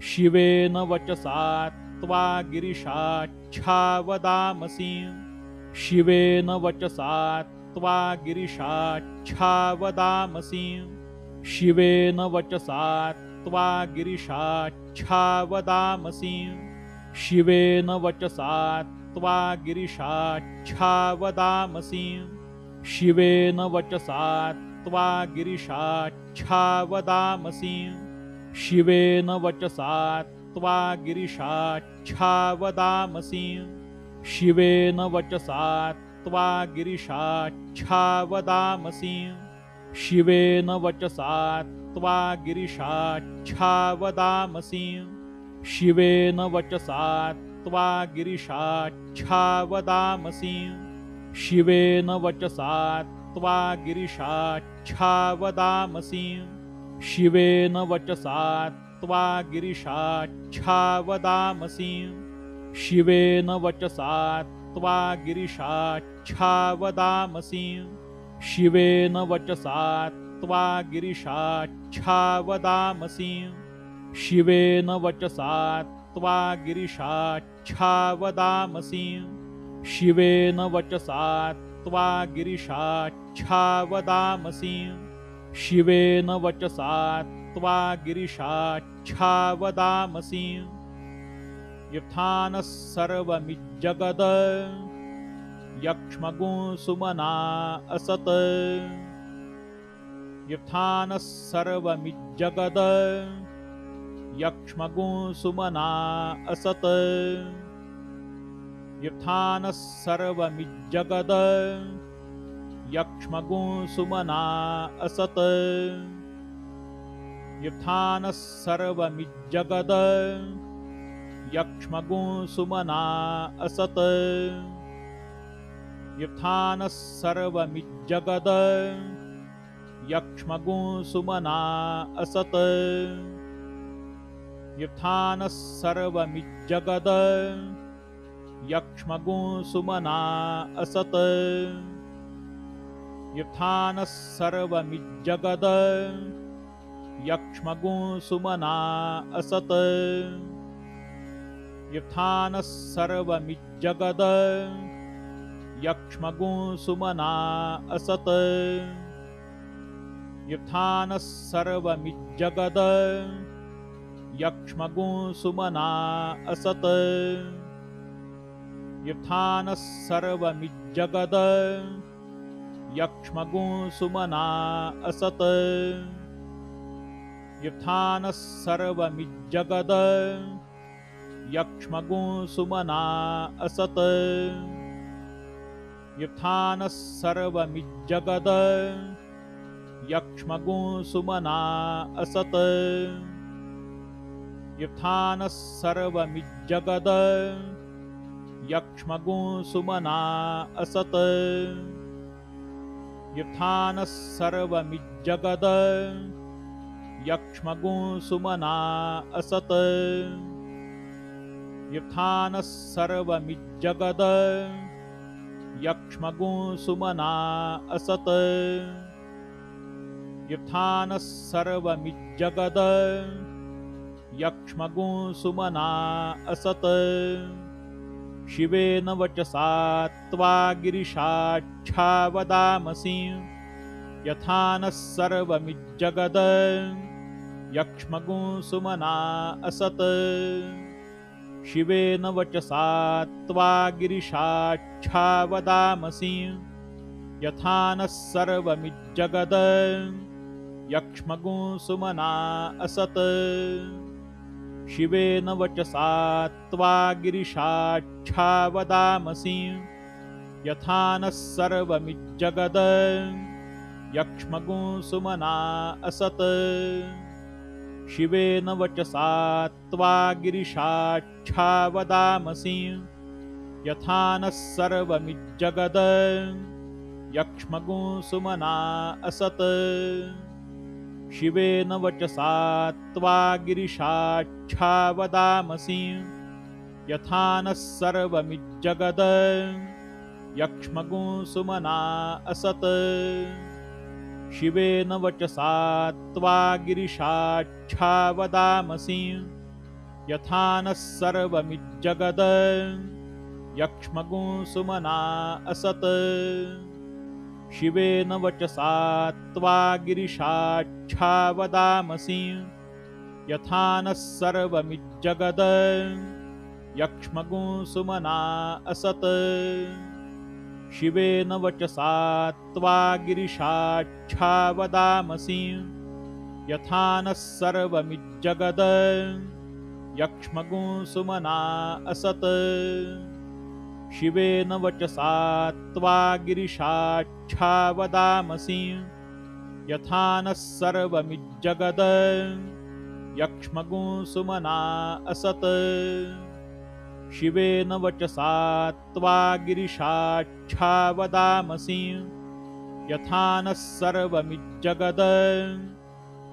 शिवेन वचसा त्वा गिरिशाच्छा वदामसि शिवेन वचसा त्वा गिरिशाच्छा वदामसि शिवेन वचसा त्वा गिरिशाच्छा वदामसि शिवेन वचसा त्वा गिरिशाच्छा वदामसि शिवेन वचसा त्वा गिरिशाच्छा वदामसि शिवेन वचसा त्वा गिरिशाच्छा वदामसि शिवेन वचसा त्वा गिरिशाच्छा वदामसि शिवेन वचसा त्वा गिरिशाच्छा वदामसि शिवेन वचसा त्वा गिरिशाच्छा वदामसि शिवेन वचसा त्वा गिरिशाच्छा वदामसि शिवेन वचसा त्वा गिरिशाच्छा वदामसि शिवेन वचसा त्वा गिरिशाच्छा वदामसि शिवेन वचसा त्वा गिरिशाच्छा वदामसि शिवेन वचसा त्वा गिरिशाच्छा वदामसि शिवेन वचसा त्वा गिरिशाच्छा वदामसि शिवेन वचसा त्वा गिरिशाच्छा वदामसि यथानः सर्वमिज्जगद यक्ष्मगुं सुमना असत् यथानः सर्वमिज्जगद यक्ष्मगुं सुमना असत् यथानः सर्वमिज्जगद यक्ष्मगुं सुमना असत् यथानः सर्वमिज्जगद यक्ष्मगुं सुमना असत् यथानः सर्वमिज्जगद यक्ष्मगुं सुमना असत् यथानः सर्वमिज्जगद यक्ष्मगुं सुमना असत् यथानः सर्वमिज्जगद यक्ष्मगुं सुमना असत् यथानः सर्वमिज्जगद यक्ष्मगुं सुमना असत् यथानः सर्वमिज्जगद यक्ष्मगुं सुमना असत् यथानः सर्वमिज्जगद यक्ष्मगुं सुमना असत् यथानः सर्वमिज्जगद यक्ष्मगुं सुमना असत् यथानः सर्वमिज्जगद यक्ष्मगुं सुमना असत् यथानः सर्वमिज्जगद यक्ष्मगुं सुमना असत् यथानः सर्वमिज्जगद यक्ष्मगुं सुमना असत् यथानः सर्वमिज्जगद यक्ष्मगुं सुमना असत् यथानः सर्वमिज्जगद यक्ष्मगुं सुमना असत् शिवेन वचसा त्वा गिरिशाच्छा वदामसि यथानः सर्वमिज्जगद यक्ष्मगुं सुमना असत् शिवेन वचसा त्वा गिरिशाच्छा वदामसि यथानः सर्वमिज्जगद यक्ष्मगुं सुमना असत् शिवेन वचसा त्वा गिरिशाच्छा वदामसि यथानः सर्वमिज्जगद यक्ष्मगुं सुमना असत् शिवेन वचसा त्वा गिरिशाच्छा वदामसि यथानः सर्वमिज्जगद यक्ष्मगुं सुमना असत् शिवेन वचसा त्वा गिरिशाच्छा वदामसि यथानः सर्वमिज्जगद यक्ष्मगुं सुमना असत् शिवेन वचसा त्वा गिरिशाच्छा वदामसि यथा नः सर्वमिज्जगद यक्ष्मगुं सुमना असत् शिवेन वचसा त्वा गिरिशाच्छा वदामसि यथा नः सर्वमिज्जगद यक्ष्मगुं सुमना असत् शिवेन वचसा त्वा गिरिशाच्छा वदामसि यथा नः सर्वमिज्जगद यक्ष्मगुं सुमना असत् शिवेन वचसा त्वा गिरिशाच्छा वदामसि यथा नः सर्वमिज्जगद यक्ष्मगुं सुमना असत् शिवेन वचसा त्वा गिरिशाच्छा वदामसि यथा नः सर्वमिज्जगद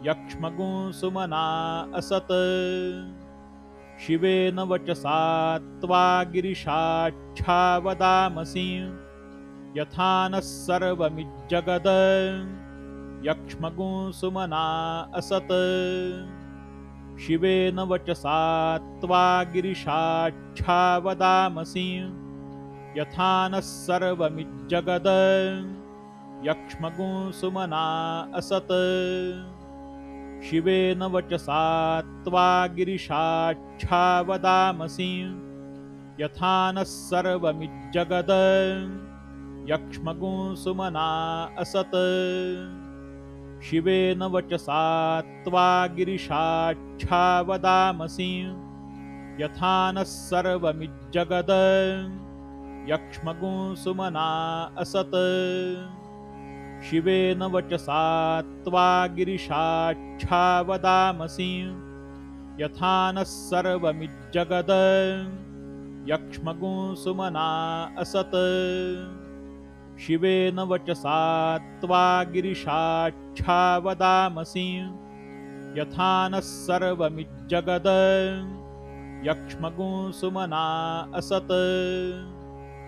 यक्ष्मगुं सुमना असत् शिवेन वचसा त्वा गिरिशाच्छा वदामसि यथा नः सर्वमिज्जगद यक्ष्मगुं सुमना असत् शिवेन वचसा त्वा गिरिशाच्छा वदामसि यथा नः सर्वमिज्जगद यक्ष्मगुं सुमना असत् शिवेन वचसा त्वा गिरिशाच्छा वदामसि यथा नः सर्वमिज्जगद यक्ष्मगुं सुमना असत् शिवेन वचसा त्वा गिरिशाच्छा वदामसि यथा नः सर्वमिज्जगद यक्ष्मगुं सुमना असत् शिवेन वचसा त्वा गिरिशाच्छा वदामसि यथा नः सर्वमिज्जगद यक्ष्मगुं सुमना असत् शिवेन वचसा त्वा गिरिशाच्छा वदामसि यथा नः सर्वमिज्जगद यक्ष्मगुं सुमना असत्।